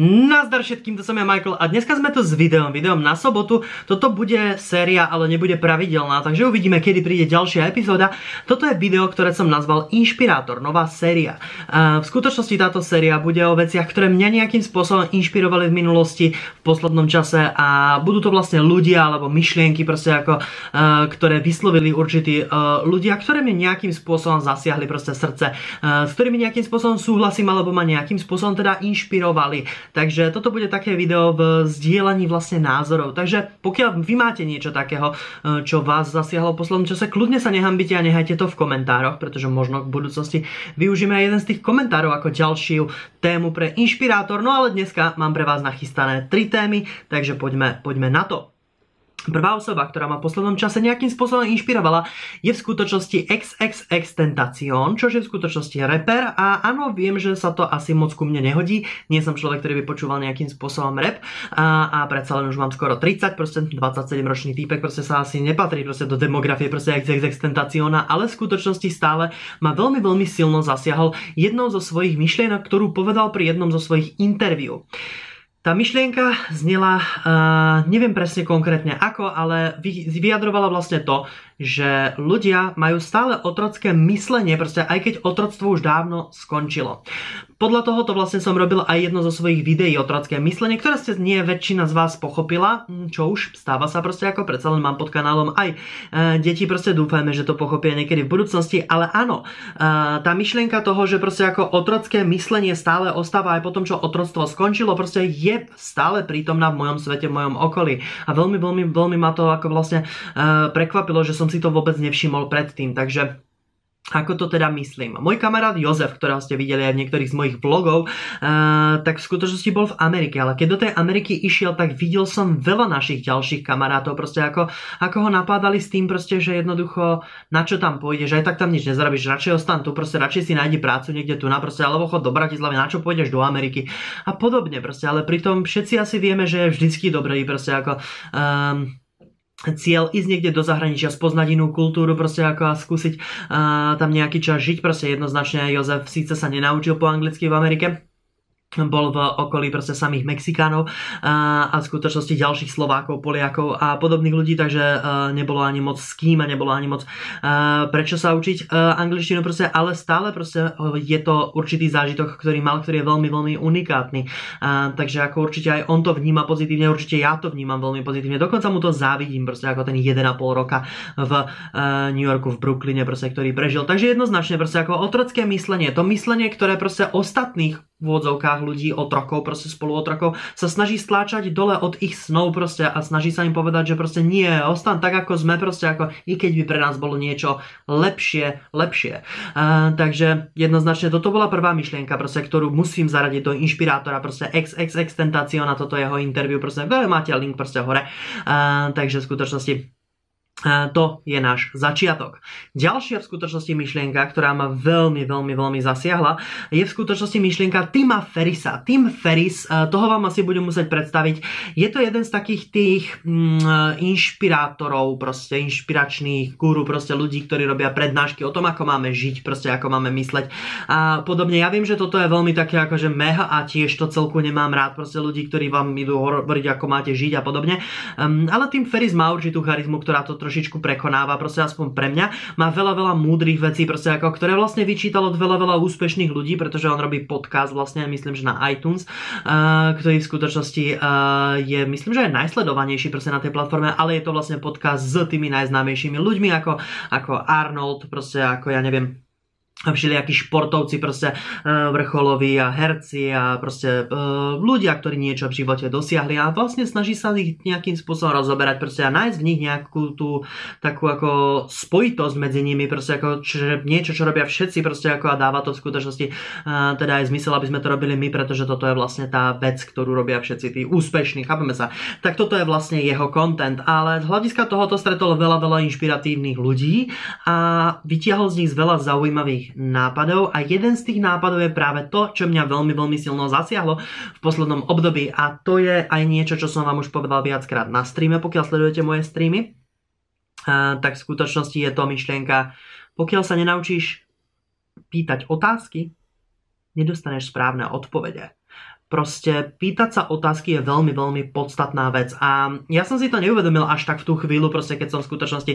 Nazdar všetkým, to som ja Michael a dneska sme tu s videom na sobotu. Toto bude séria, ale nebude pravidelná, takže uvidíme, kedy príde ďalšia epizóda. Toto je video, ktoré som nazval Inšpirátor, nová séria. V skutočnosti táto séria bude o veciach, ktoré mňa nejakým spôsobom inšpirovali v minulosti, v poslednom čase a budú to vlastne ľudia alebo myšlienky, proste ako, ktoré vyslovili určití ľudia, ktoré mi nejakým spôsobom zasiahli proste srdce, s ktorými nejakým spôsobom súhlasím alebo ma nejakým spôsobom teda inšpirovali. Takže toto bude také video v zdieľaní vlastne názorov. Takže pokiaľ vy máte niečo takého, čo vás zasiahlo v poslednom čase, kľudne sa nehambite a nehajte to v komentároch, pretože možno v budúcnosti využijeme aj jeden z tých komentárov ako ďalšiu tému pre Inšpirátor. No ale dneska mám pre vás nachystané 3 témy, takže poďme na to. Prvá osoba, ktorá ma v poslednom čase nejakým spôsobom inšpirovala, je v skutočnosti XXXTentacion, čo je v skutočnosti rapper a áno, viem, že sa to asi moc ku mne nehodí. Nie som človek, ktorý by počúval nejakým spôsobom rap a predsa len už mám skoro 30, proste 27-ročný týpek, proste sa asi nepatrí proste do demografie proste XXXTentaciona, ale v skutočnosti stále ma veľmi, veľmi silno zasiahol jednou zo svojich myšlienok, ktorú povedal pri jednom zo svojich interviú. Tá myšlienka znela, neviem presne konkrétne ako, ale vyjadrovala vlastne to, že ľudia majú stále otrocké myslenie, proste aj keď otroctvo už dávno skončilo. Podľa tohoto vlastne som robil aj jedno zo svojich videí otrocké myslenie, ktoré ste nie väčšina z vás pochopila, čo už stáva sa proste ako, predsa len mám pod kanálom aj deti, proste dúfajme, že to pochopia niekedy v budúcnosti, ale áno, tá myšlienka toho, že proste ako otrocké myslenie stále ostáva aj po tom, čo otroctvo skončilo, proste je stále prítomná v mojom svete, v mojom okolí a veľmi ma to ako vlastne prekvapilo, že som si to vôbec nevšimol predtým, takže ako to teda myslím? Môj kamarát Jozef, ktorého ste videli aj v niektorých z mojich vlogov, tak v skutočnosti bol v Amerike, ale keď do tej Ameriky išiel, tak videl som veľa našich ďalších kamarátov, proste ako ho napádali s tým proste, že jednoducho na čo tam pôjdeš, aj tak tam nič nezarobíš, radšej ostan tu, proste radšej si nájdi prácu niekde tu na proste, alebo chod do Bratislavy, na čo pôjdeš do Ameriky a podobne proste, ale pritom všetci asi vieme, že je vždycky dobrý proste ako cieľ ísť niekde do zahraničia, spoznať inú kultúru, proste ako a skúsiť tam nejaký čas žiť, proste jednoznačne Jozef síce sa nenaučil po anglicky v Amerike, bol v okolí proste samých Mexikánov a v skutočnosti ďalších Slovákov, Poliakov a podobných ľudí, takže nebolo ani moc s kým a nebolo ani moc prečo sa učiť angličtinu proste, ale stále proste je to určitý zážitok, ktorý mal, ktorý je veľmi, veľmi unikátny. Takže ako určite aj on to vníma pozitívne, určite ja to vnímam veľmi pozitívne, dokonca mu to závidím proste ako ten 1,5 roka v New Yorku, v Brooklyne proste, ktorý prežil. Takže jednoznačne proste ako otrocké myslenie, to myslenie, ktoré proste ostatných v odzovkách ľudí, otrokov, proste spoluotrokov, sa snaží stláčať dole od ich snov proste a snaží sa im povedať, že proste nie, ostan tak ako sme proste ako, i keď by pre nás bolo niečo lepšie. Takže jednoznačne toto bola prvá myšlienka proste, ktorú musím zaradiť do Inšpirátora, proste XXXTentacion na toto jeho interview, proste, máte link proste hore, takže v skutočnosti to je náš začiatok. Ďalšia v skutočnosti myšlienka, ktorá ma veľmi, veľmi, veľmi zasiahla, je v skutočnosti myšlienka Tima Ferrisa. Tim Ferris, toho vám asi budem musieť predstaviť. Je to jeden z takých tých inšpirátorov, proste inšpiračných guru, proste ľudí, ktorí robia prednášky o tom, ako máme žiť, proste ako máme mysleť. A podobne, ja viem, že toto je veľmi také akože mega a tiež to celku nemám rád, proste ľudí, ktorí vám idú hovoriť, ako máte žiť a podobne. Ale Tim Ferris má určitú charizmu, ktorá to trošičku prekonáva, proste aspoň pre mňa. Má veľa múdrych vecí, proste ako, ktoré vlastne vyčítal od veľa úspešných ľudí, pretože on robí podcast vlastne, myslím, že na iTunes, ktorý v skutočnosti je, myslím, že aj najsledovanejší proste na tej platforme, ale je to vlastne podcast s tými najznámejšími ľuďmi, ako Arnold, proste ako ja neviem, všelijakí športovci, proste vrcholoví a herci a proste ľudia, ktorí niečo v živote dosiahli a vlastne snaží sa ich nejakým spôsobom rozoberať proste a nájsť v nich nejakú tú takú ako spojitosť medzi nimi, proste ako niečo, čo robia všetci proste ako a dáva to v skutočnosti teda aj zmysel, aby sme to robili my, pretože toto je vlastne tá vec, ktorú robia všetci tí úspešní, chápeme sa. Tak toto je vlastne jeho content, ale z hľadiska tohoto stretol veľa inšpiratívnych ľudí a vytiahol z nich veľa zaujímavých nápadov a jeden z tých nápadov je práve to, čo mňa veľmi silno zasiahlo v poslednom období a to je aj niečo, čo som vám už povedal viackrát na streame, pokiaľ sledujete moje streamy, tak v skutočnosti je to myšlienka, pokiaľ sa nenaučíš pýtať otázky, nedostaneš správne odpovede. Proste pýtať sa otázky je veľmi, veľmi podstatná vec. A ja som si to neuvedomil až tak v tú chvíľu, proste keď som v skutočnosti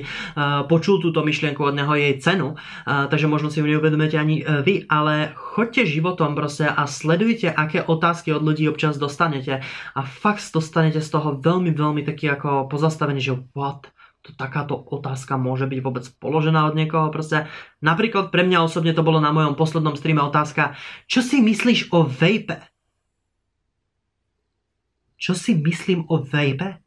počul túto myšlienku od neho, jej cenu, takže možno si ju neuvedomíte ani vy, ale choďte životom proste a sledujte, aké otázky od ľudí občas dostanete a fakt dostanete z toho veľmi, veľmi taký ako pozastavený, že what? Takáto otázka môže byť vôbec položená od niekoho. Proste. Napríklad pre mňa osobne to bolo na mojom poslednom streame otázka, čo si myslíš o vape? Čo si myslím o vape?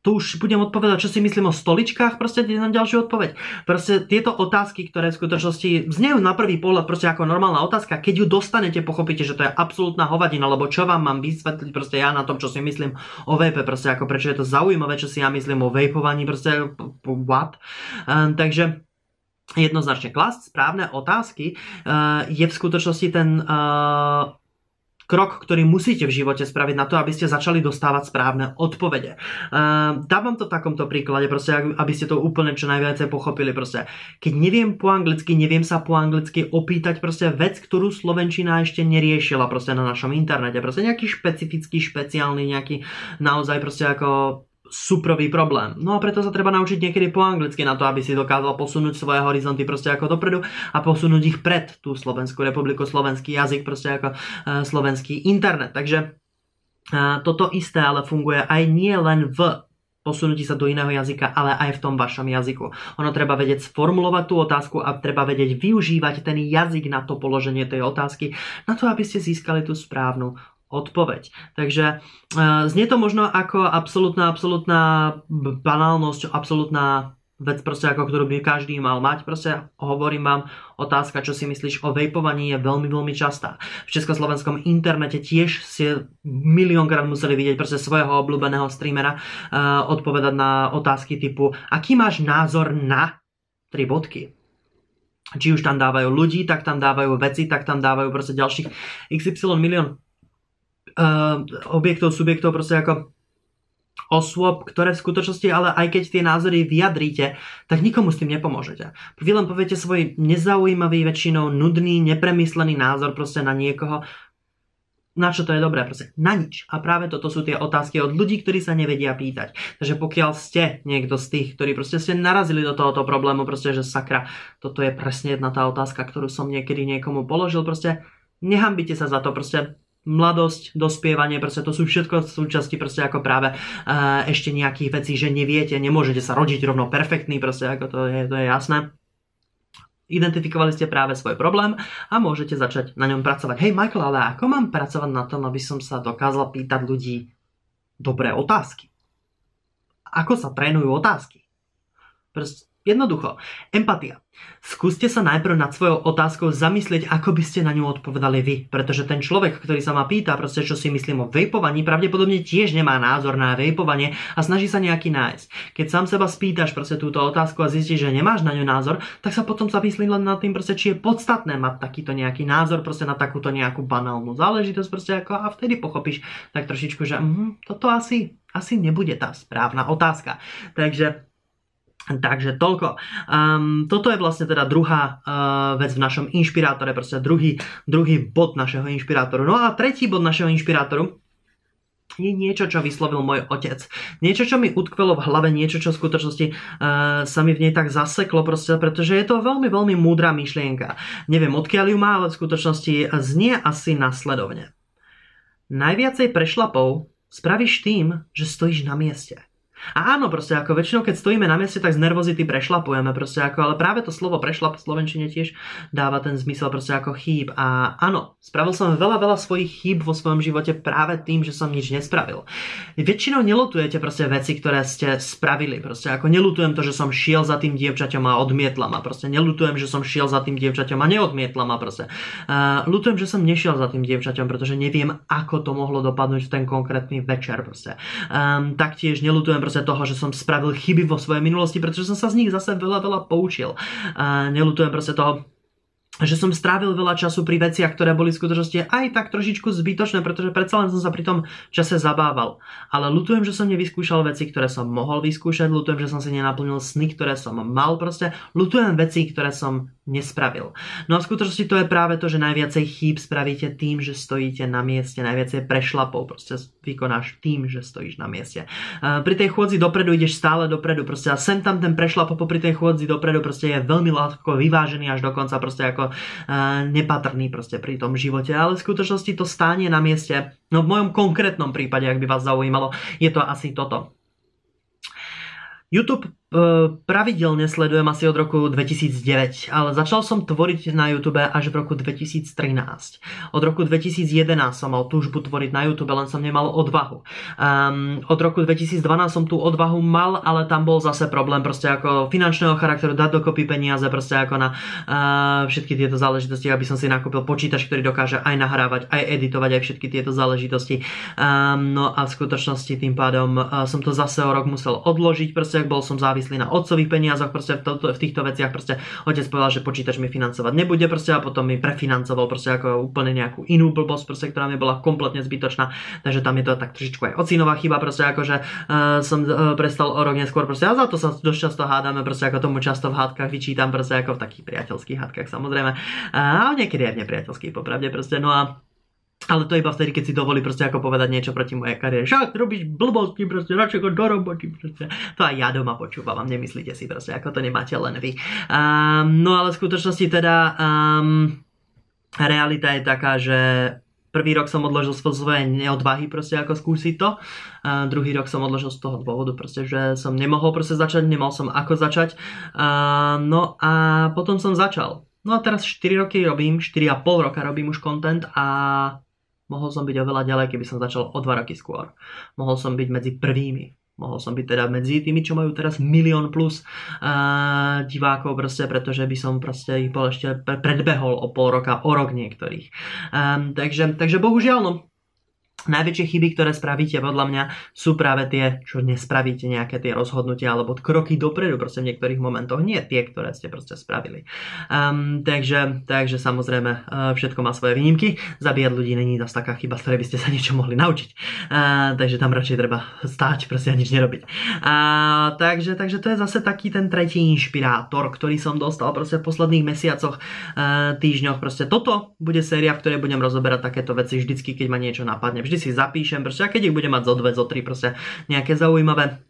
Tu už budem odpovedať, čo si myslím o stoličkách, proste na ďalšiu odpoveď. Proste tieto otázky, ktoré v skutočnosti znejú na prvý pohľad proste ako normálna otázka, keď ju dostanete, pochopíte, že to je absolútna hovadina, lebo čo vám mám vysvetliť proste ja na tom, čo si myslím o vape, proste ako prečo je to zaujímavé, čo si ja myslím o vapovaní, proste what? Takže jednoznačne klásť správne otázky je v skutočnosti ten krok, ktorý musíte v živote spraviť na to, aby ste začali dostávať správne odpovede. Dávam to v takomto príklade, proste, aby ste to úplne čo najviac pochopili. Proste. Keď neviem po anglicky, neviem sa po anglicky opýtať proste vec, ktorú slovenčina ešte neriešila proste na našom internete. Proste nejaký špecifický, špeciálny, nejaký naozaj proste ako suprový problém. No a preto sa treba naučiť niekedy po anglicky na to, aby si dokázal posunúť svoje horizonty proste ako dopredu a posunúť ich pred tú Slovenskú republiku, slovenský jazyk, proste ako slovenský internet. Takže toto isté ale funguje aj nie len v posunutí sa do iného jazyka, ale aj v tom vašom jazyku. Ono treba vedieť sformulovať tú otázku a treba vedieť využívať ten jazyk na to položenie tej otázky, na to, aby ste získali tú správnu odpoveď. Takže znie to možno ako absolútna banálnosť, absolútna vec, proste ako ktorú by každý mal mať. Proste hovorím vám, otázka, čo si myslíš o vejpovaní, je veľmi, veľmi častá. V československom internete tiež ste miliónkrát museli vidieť proste svojho obľúbeného streamera odpovedať na otázky typu aký máš názor na 3 bodky. Či už tam dávajú ľudí, tak tam dávajú veci, tak tam dávajú proste ďalších XY milión objektov, subjektov, proste ako osôb, ktoré v skutočnosti, ale aj keď tie názory vyjadríte, tak nikomu s tým nepomôžete. Vy len poviete svoj nezaujímavý, väčšinou nudný, nepremyslený názor proste na niekoho, na čo to je dobré, proste na nič. A práve toto sú tie otázky od ľudí, ktorí sa nevedia pýtať. Takže pokiaľ ste niekto z tých, ktorí proste ste narazili do tohoto problému, proste, že sakra, toto je presne jedna tá otázka, ktorú som niekedy niekomu položil, proste nehambite sa za to, proste mladosť, dospievanie, proste to sú všetko súčasti proste ako práve ešte nejakých vecí, že neviete, nemôžete sa rodiť rovno perfektný, proste ako to je jasné. Identifikovali ste práve svoj problém a môžete začať na ňom pracovať. Hej Michael, ale ako mám pracovať na tom, aby som sa dokázal pýtať ľudí dobré otázky? Ako sa trénujú otázky? Proste jednoducho. Empatia. Skúste sa najprv nad svojou otázkou zamyslieť, ako by ste na ňu odpovedali vy. Pretože ten človek, ktorý sa ma pýta, proste čo si myslím o vejpovaní, pravdepodobne tiež nemá názor na vejpovanie a snaží sa nejaký nájsť. Keď sám seba spýtaš proste túto otázku a zistíš, že nemáš na ňu názor, tak sa potom zamyslí len nad tým, proste, či je podstatné mať takýto nejaký názor proste na takúto nejakú banálnu záležitosť proste ako, a vtedy pochopíš tak trošičku, že toto asi nebude tá správna otázka. Takže toľko. Toto je vlastne teda druhá vec v našom inšpirátore, proste druhý bod našeho inšpirátoru. No a tretí bod našeho inšpirátoru je niečo, čo vyslovil môj otec. Niečo, čo mi utkvelo v hlave, niečo, čo v skutočnosti sa mi v nej tak zaseklo, proste, pretože je to veľmi, veľmi múdra myšlienka. Neviem, odkiaľ ju má, ale v skutočnosti znie asi nasledovne. Najviacej prešlapov spravíš tým, že stojíš na mieste. A áno, proste ako väčšinou, keď stojíme na mieste, tak z nervozity prešlapujeme, proste ako, ale práve to slovo prešlap v slovenčine tiež dáva ten zmysel proste ako chýb. A áno, spravil som veľa svojich chýb vo svojom živote práve tým, že som nič nespravil. Väčšinou nelutujete proste veci, ktoré ste spravili, proste ako nelutujem to, že som šiel za tým dievčaťom a odmietla ma, proste nelutujem, že som šiel za tým dievčaťom a neodmietla ma, proste. Lutujem, že som nešiel za tým dievčaťom, pretože neviem, ako to mohlo dopadnúť v ten konkrétny večer, proste. Taktiež nelutujem proste toho, že som spravil chyby vo svojej minulosti, pretože som sa z nich zase veľa poučil. Nelutujem proste toho, že som strávil veľa času pri veciach, ktoré boli v skutočnosti aj tak trošičku zbytočné, pretože predsa len som sa pri tom čase zabával. Ale ľutujem, že som nevyskúšal veci, ktoré som mohol vyskúšať, ľutujem, že som si nenaplnil sny, ktoré som mal proste, ľutujem veci, ktoré som nespravil. No a v skutočnosti to je práve to, že najviacej chýb spravíte tým, že stojíte na mieste, najviacej prešlapov proste vykonáš tým, že stojíš na mieste. Pri tej chôdzi dopredu ideš stále dopredu proste a sem tam ten prešlap popri tej chôdzi dopredu proste je veľmi ľahko vyvážený až dokonca proste ako nepatrný proste pri tom živote, ale v skutočnosti to stánie na mieste, no v mojom konkrétnom prípade, ak by vás zaujímalo, je to asi toto. YouTube pravidelne sledujem asi od roku 2009, ale začal som tvoriť na YouTube až v roku 2013. Od roku 2011 som mal túžbu tvoriť na YouTube, len som nemal odvahu. Od roku 2012 som tú odvahu mal, ale tam bol zase problém proste ako finančného charakteru, dať dokopy peniaze proste ako na všetky tieto záležitosti, aby som si nakúpil počítač, ktorý dokáže aj nahrávať, aj editovať, aj všetky tieto záležitosti. No a v skutočnosti tým pádom som to zase o rok musel odložiť, proste ak bol som závislý na otcových peniazoch, proste v týchto veciach proste otec povedal, že počítač mi financovať nebude proste a potom mi prefinancoval proste ako úplne nejakú inú blbosť proste, ktorá mi bola kompletne zbytočná, takže tam je to tak trošičku aj ocinová chyba proste ako, že som prestal o rok neskôr proste a za to sa dosť často hádame proste ako tomu často v hádkach vyčítam proste ako v takých priateľských hádkach samozrejme a niekedy aj v nepriateľských popravde proste, no a ale to iba vtedy, keď si dovolí proste ako povedať niečo proti mojej kariére. Však robíš blbosti proste, radšej ako do roboty proste. To aj ja doma počúvam, nemyslíte si proste, ako to nemáte len vy. No ale v skutočnosti teda realita je taká, že prvý rok som odložil svoje neodvahy proste ako skúsiť to. Druhý rok som odložil z toho dôvodu proste, že som nemohol proste začať, nemal som ako začať. No a potom som začal. No a teraz 4 roky robím, 4,5 roka robím už content a mohol som byť oveľa ďalej, keby som začal o 2 roky skôr. Mohol som byť medzi prvými. Mohol som byť teda medzi tými, čo majú teraz 1 000 000 plus divákov proste, pretože by som proste ich bol ešte predbehol o pol roka, o rok niektorých. Takže bohužiaľ, no. Najväčšie chyby, ktoré spravíte podľa mňa sú práve tie, čo nespravíte nejaké tie rozhodnutia alebo kroky dopredu proste v niektorých momentoch, nie tie, ktoré ste proste spravili. Takže samozrejme všetko má svoje výnimky. Zabíjať ľudí není dosť taká chyba, z ktorej by ste sa niečo mohli naučiť. Takže tam radšej treba stáť proste a nič nerobiť. Takže to je zase taký ten tretí inšpirátor, ktorý som dostal proste v posledných mesiacoch, týždňoch. Proste toto bude séria, v ktorej budem rozoberať takéto veci vždycky, keď ma niečo napadne. Vždy si zapíšem, proste, a keď ich budem mať zo 2, zo 3, proste nejaké zaujímavé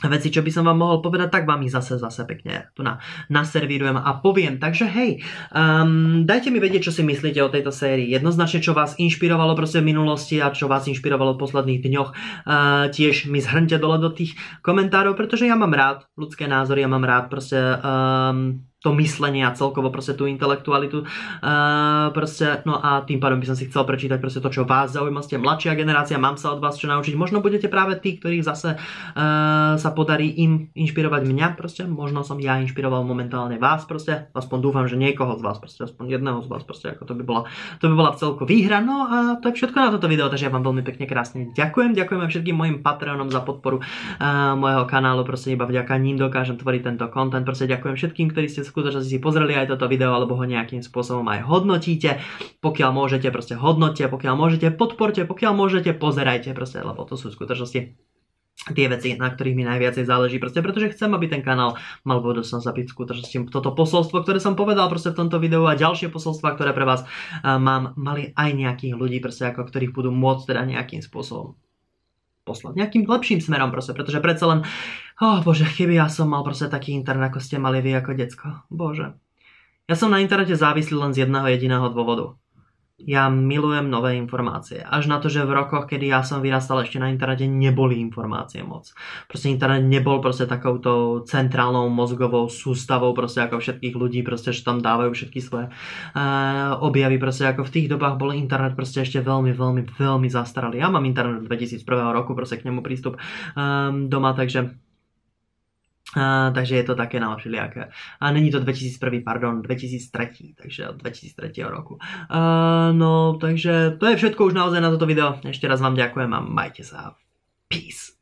veci, čo by som vám mohol povedať, tak vám ich zase pekne tu naservírujem a poviem. Takže hej, dajte mi vedieť, čo si myslíte o tejto sérii. Jednoznačne, čo vás inšpirovalo proste v minulosti a čo vás inšpirovalo v posledných dňoch. Tiež mi zhrňte dole do tých komentárov, pretože ja mám rád ľudské názory, ja mám rád proste to myslenie a celkovo proste tú intelektualitu. Proste, no a tým pádom by som si chcel prečítať proste to, čo vás zaujíma, ste mladšia generácia, mám sa od vás čo naučiť. Možno budete práve tí, ktorých zase sa podarí im inšpirovať mňa, proste. Možno som ja inšpiroval momentálne vás, proste. Aspoň dúfam, že niekoho z vás, proste, aspoň jedného z vás, proste, ako to by bola v celku výhra. No a to je všetko na toto video, takže ja vám veľmi pekne krásne ďakujem. Ďakujem aj všetkým mojim Patreonom za podporu môjho kanálu, proste iba vďaka ním dokážem tvoriť tento content. Proste ďakujem všetkým, ktorí ste v skutočnosti si pozreli aj toto video alebo ho nejakým spôsobom aj hodnotíte. Pokiaľ môžete, proste hodnote, pokiaľ môžete, podporte, pokiaľ môžete, pozerajte, proste, lebo to sú v skutočnosti tie veci, na ktorých mi najviacej záleží, proste, pretože chcem, aby ten kanál mal v budúcnosti byť v skutočnosti toto posolstvo, ktoré som povedal proste v tomto videu a ďalšie posolstva, ktoré pre vás mali aj nejakých ľudí, proste, ako ktorých budú môcť teda nejakým spôsobom poslať nejakým lepším smerom proste, pretože predsa len bože, keby ja som mal proste taký internet, ako ste mali vy ako decko. Bože. Ja som na internete závislý len z jedného jediného dôvodu. Ja milujem nové informácie. Až na to, že v rokoch, kedy ja som vyrastal, ešte na internete neboli informácie moc. Proste internet nebol proste takouto centrálnou mozgovou sústavou proste ako všetkých ľudí, proste, že tam dávajú všetky svoje objavy. Proste ako v tých dobách bol internet proste ešte veľmi zastaralý. Ja mám internet 2001 roku, proste k nemu prístup doma, takže je to také na všelijaké. A není to 2001, pardon, 2003, takže od 2003 roku. No, takže to je všetko už naozaj na toto video. Ešte raz vám ďakujem a majte sa. Peace.